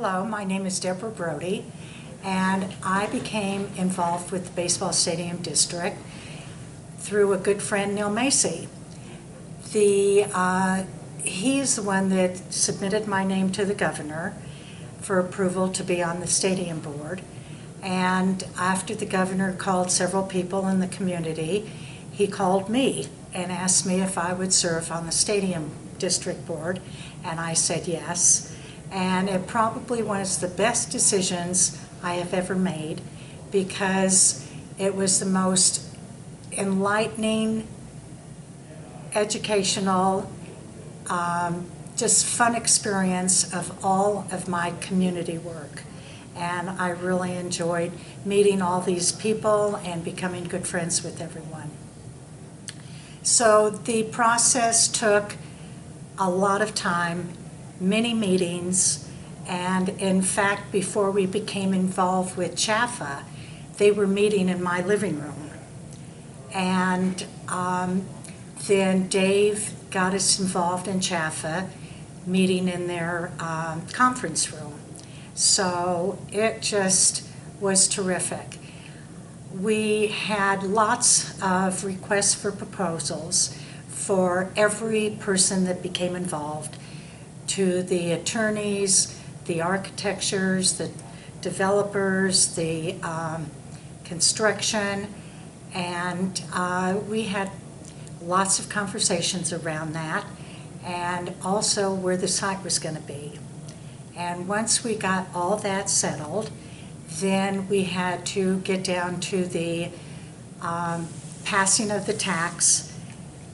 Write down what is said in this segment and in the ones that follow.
Hello, my name is Debra Brody, and I became involved with the Baseball Stadium District through a good friend, Neil Macy. He's the one that submitted my name to the governor for approval to be on the stadium board. And after the governor called several people in the community, he called me and asked me if I would serve on the stadium district board, and I said yes. And it probably was the best decisions I have ever made because it was the most enlightening, educational, just fun experience of all of my community work. And I really enjoyed meeting all these people and becoming good friends with everyone. So the process took a lot of time, many meetings, and in fact, before we became involved with CHAFA, they were meeting in my living room. And then Dave got us involved in CHAFA, meeting in their conference room. So it just was terrific. We had lots of requests for proposals for every person that became involved, to the attorneys, the architects, the developers, the construction, and we had lots of conversations around that, and also where the site was going to be. And once we got all that settled, then we had to get down to the passing of the tax,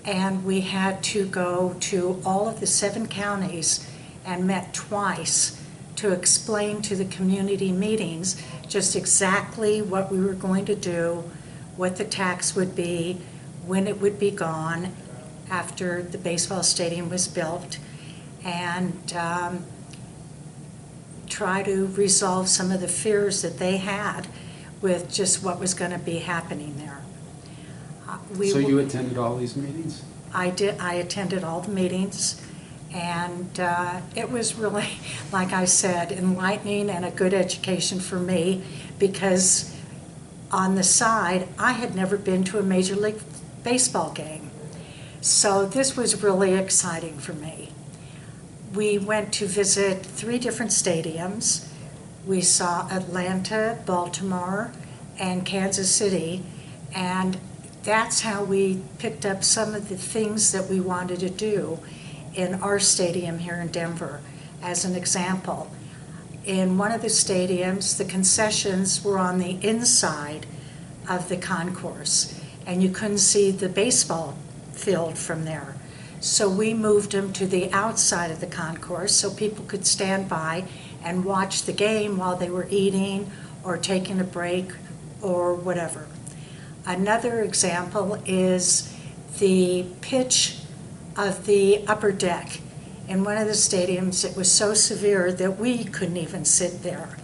and we had to go to all of the 7 counties and met twice to explain to the community meetings just exactly what we were going to do, what the tax would be, when it would be gone after the baseball stadium was built, and try to resolve some of the fears that they had with just what was going to be happening there. So you attended all these meetings? I did. I attended all the meetings, and it was really, like I said, enlightening and a good education for me, because on the side, I had never been to a Major League Baseball game. So this was really exciting for me. We went to visit 3 different stadiums. We saw Atlanta, Baltimore, and Kansas City, and that's how we picked up some of the things that we wanted to do in our stadium here in Denver. As an example, in one of the stadiums, the concessions were on the inside of the concourse, and you couldn't see the baseball field from there. So we moved them to the outside of the concourse so people could stand by and watch the game while they were eating or taking a break or whatever. Another example is the pitch of the upper deck. In one of the stadiums, it was so severe that we couldn't even sit there.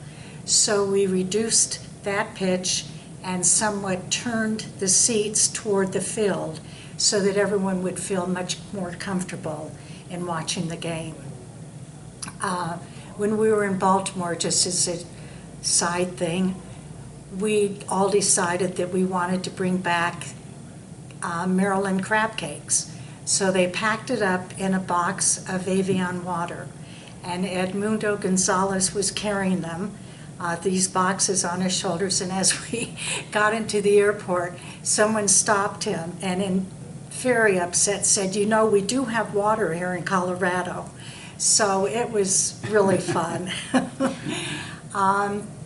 So we reduced that pitch and somewhat turned the seats toward the field so that everyone would feel much more comfortable in watching the game. When we were in Baltimore, just as a side thing, we all decided that we wanted to bring back Maryland crab cakes. So they packed it up in a box of Evian water, and Edmundo Gonzalez was carrying them, these boxes on his shoulders, and as we got into the airport, someone stopped him and in very upset said, "You know, we do have water here in Colorado." So it was really fun.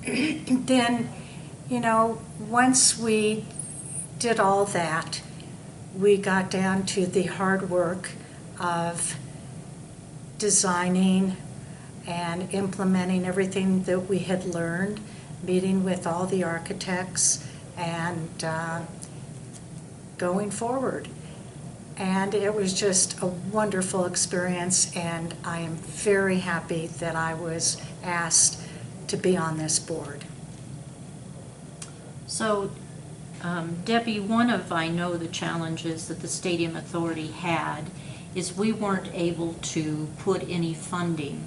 Then, you know, once we did all that, we got down to the hard work of designing and implementing everything that we had learned, meeting with all the architects, and going forward. And it was just a wonderful experience, and I am very happy that I was asked to be on this board. So, Debbie, one of, I know, the challenges that the Stadium Authority had is we weren't able to put any funding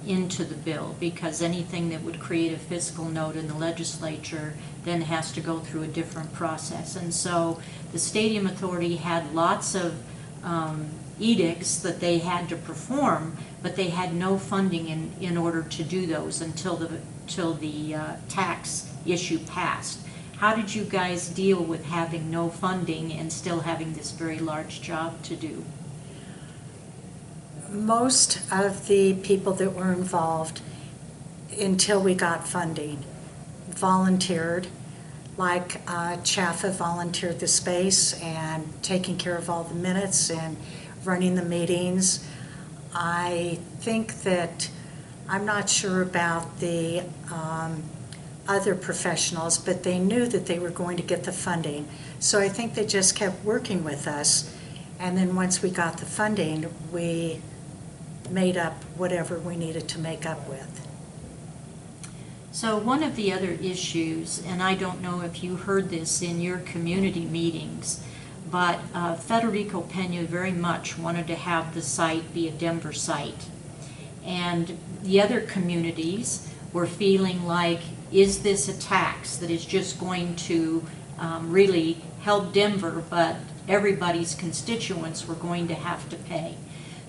into the bill, because anything that would create a fiscal note in the legislature then has to go through a different process. And so the Stadium Authority had lots of edicts that they had to perform, but they had no funding in order to do those until the tax issue passed. How did you guys deal with having no funding and still having this very large job to do? Most of the people that were involved, until we got funding, volunteered. Like Chaffa volunteered the space and taking care of all the minutes and running the meetings. I think that, I'm not sure about the other professionals, but they knew that they were going to get the funding. So I think they just kept working with us. And then once we got the funding, we made up whatever we needed to make up with. So one of the other issues, and I don't know if you heard this in your community meetings, but Federico Pena very much wanted to have the site be a Denver site. And the other communities were feeling like, is this a tax that is just going to really help Denver, but everybody's constituents were going to have to pay?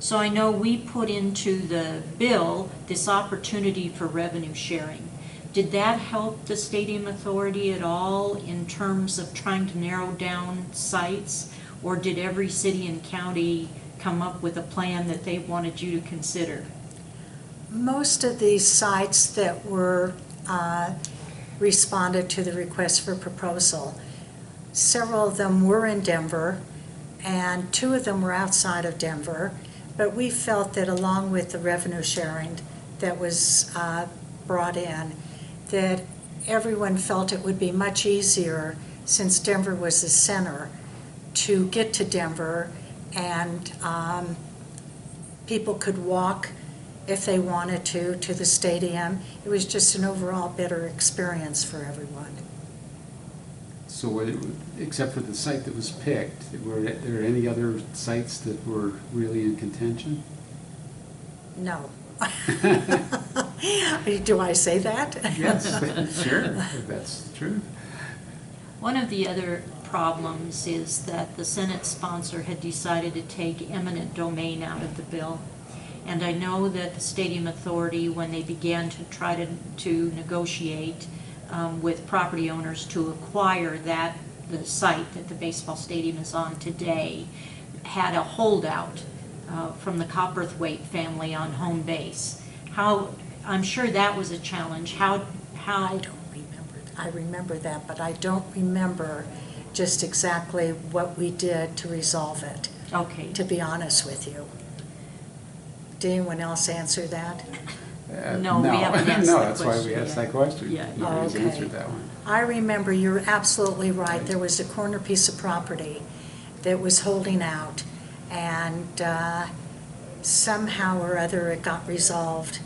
So I know we put into the bill this opportunity for revenue sharing. Did that help the Stadium Authority at all in terms of trying to narrow down sites? Or did every city and county come up with a plan that they wanted you to consider? Most of the sites that were responded to the request for proposal, several of them were in Denver, and 2 of them were outside of Denver. But we felt that along with the revenue sharing that was brought in, that everyone felt it would be much easier, since Denver was the center, to get to Denver, and people could walk if they wanted to the stadium. It was just an overall better experience for everyone. So except for the site that was picked, were there any other sites that were really in contention? No. Do I say that? Yes, sure, that's the truth. One of the other problems is that the Senate sponsor had decided to take eminent domain out of the bill. And I know that the Stadium Authority, when they began to try to negotiate with property owners to acquire the site that the baseball stadium is on today, had a holdout from the Copperthwaite family on home base. I'm sure that was a challenge. How? I don't remember. I remember that, but I don't remember just exactly what we did to resolve it. Okay. To be honest with you. Did anyone else answer that? No, we haven't answered No, that that's question why we asked yet. that question. Yeah. Nobody's Okay. answered that one. I remember, you're absolutely right. There was a corner piece of property that was holding out, and somehow or other it got resolved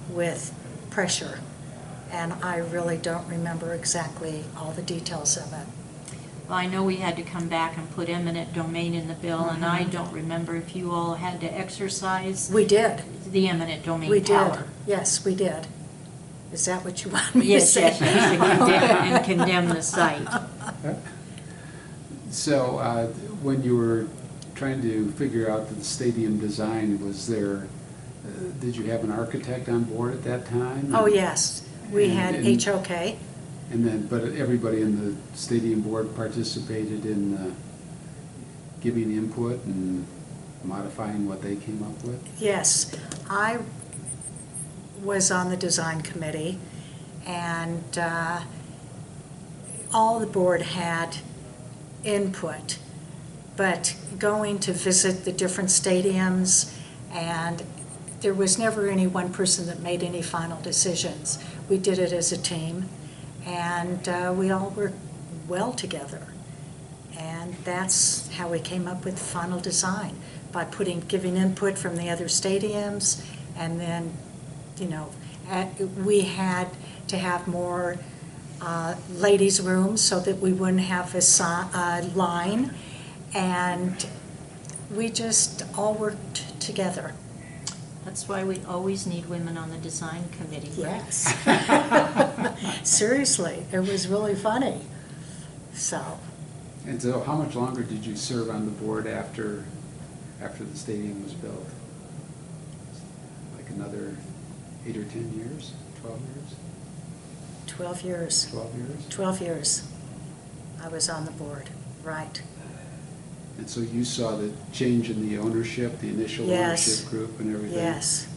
with pressure. And I really don't remember exactly all the details of it. Well, I know we had to come back and put eminent domain in the bill, and I don't remember if you all had to exercise We did. the eminent domain We did. power. Yes, we did. Is that what you want me to Yes, say? yes, yes, and condemn the site. So when you were trying to figure out the stadium design, was there, did you have an architect on board at that time? Oh, yes. We had And- HOK. And then, but everybody in the stadium board participated in giving input and modifying what they came up with? Yes. I was on the design committee, and all the board had input. But going to visit the different stadiums, and there was never any one person that made any final decisions. We did it as a team, and we all worked well together. And that's how we came up with the final design, by giving input from the other stadiums, and then, you know, we had to have more ladies' rooms so that we wouldn't have a line, and we just all worked together. That's why we always need women on the design committee, right? Yes. Seriously, it was really funny. So, And so how much longer did you serve on the board after the stadium was built? Like another 8 or 10 years? 12 years? 12 years. 12 years? 12 years I was on the board, right. And so you saw the change in the ownership, the initial Yes. ownership group and everything? Yes.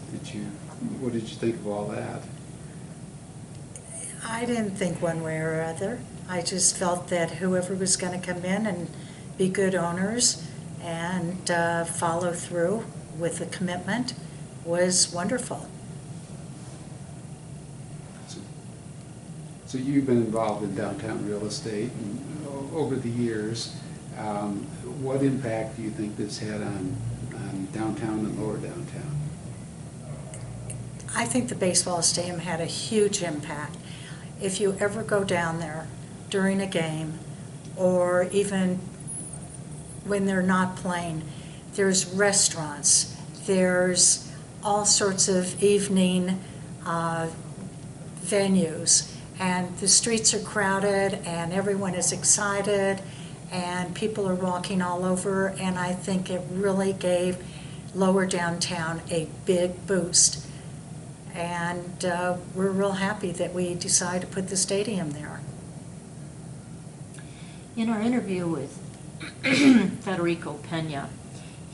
What did you think of all that? I didn't think one way or other. I just felt that whoever was going to come in and be good owners and follow through with the commitment was wonderful. So you've been involved in downtown real estate and over the years. What impact do you think this had on downtown and lower downtown? I think the baseball stadium had a huge impact. If you ever go down there during a game, or even when they're not playing, there's restaurants, there's all sorts of evening venues, and the streets are crowded, and everyone is excited, and people are walking all over, and I think it really gave lower downtown a big boost. And we're real happy that we decided to put the stadium there. In our interview with Federico Pena,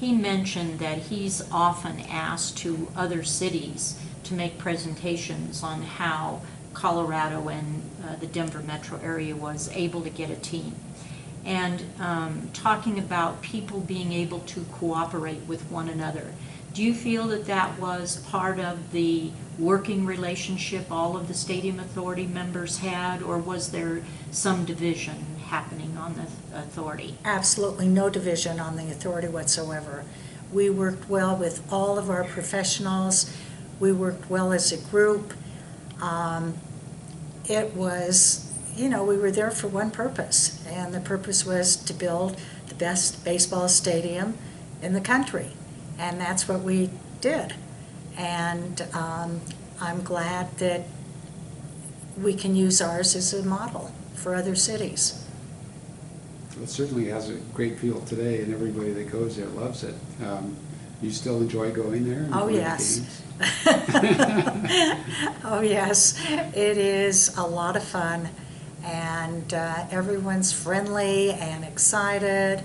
he mentioned that he's often asked to other cities to make presentations on how Colorado and the Denver metro area was able to get a team. And talking about people being able to cooperate with one another. Do you feel that that was part of the working relationship all of the Stadium Authority members had, or was there some division happening on the authority? Absolutely no division on the authority whatsoever. We worked well with all of our professionals. We worked well as a group. It was, we were there for one purpose, and the purpose was to build the best baseball stadium in the country. And that's what we did. And I'm glad that we can use ours as a model for other cities. It certainly has a great feel today, and everybody that goes there loves it. You still enjoy going there? And Oh, going to yes. games? Oh, yes. It is a lot of fun, and everyone's friendly and excited.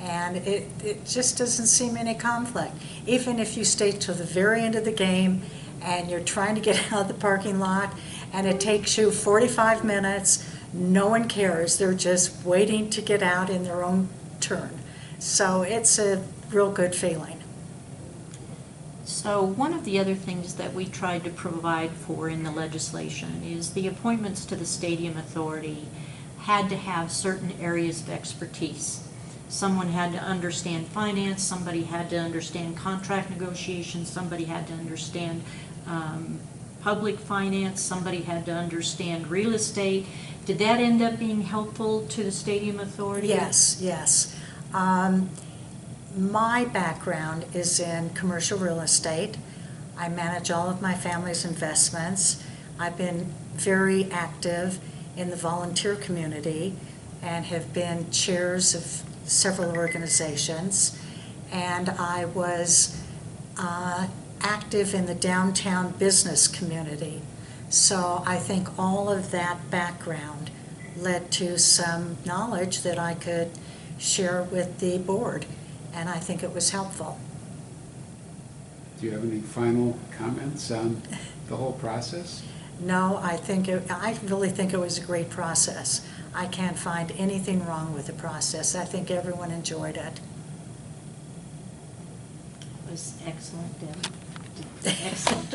And it just doesn't seem any conflict. Even if you stay till the very end of the game and you're trying to get out of the parking lot and it takes you 45 minutes, no one cares. They're just waiting to get out in their own turn. So it's a real good feeling. So one of the other things that we tried to provide for in the legislation is the appointments to the Stadium Authority had to have certain areas of expertise. Someone had to understand finance, somebody had to understand contract negotiations, somebody had to understand public finance, somebody had to understand real estate. Did that end up being helpful to the Stadium Authority? Yes, yes. My background is in commercial real estate. I manage all of my family's investments. I've been very active in the volunteer community and have been chairs of several organizations, and I was active in the downtown business community. So I think all of that background led to some knowledge that I could share with the board, and I think it was helpful. Do you have any final comments on the whole process? No, I really think it was a great process. I can't find anything wrong with the process. I think everyone enjoyed it. It was excellent, Debra. Excellent.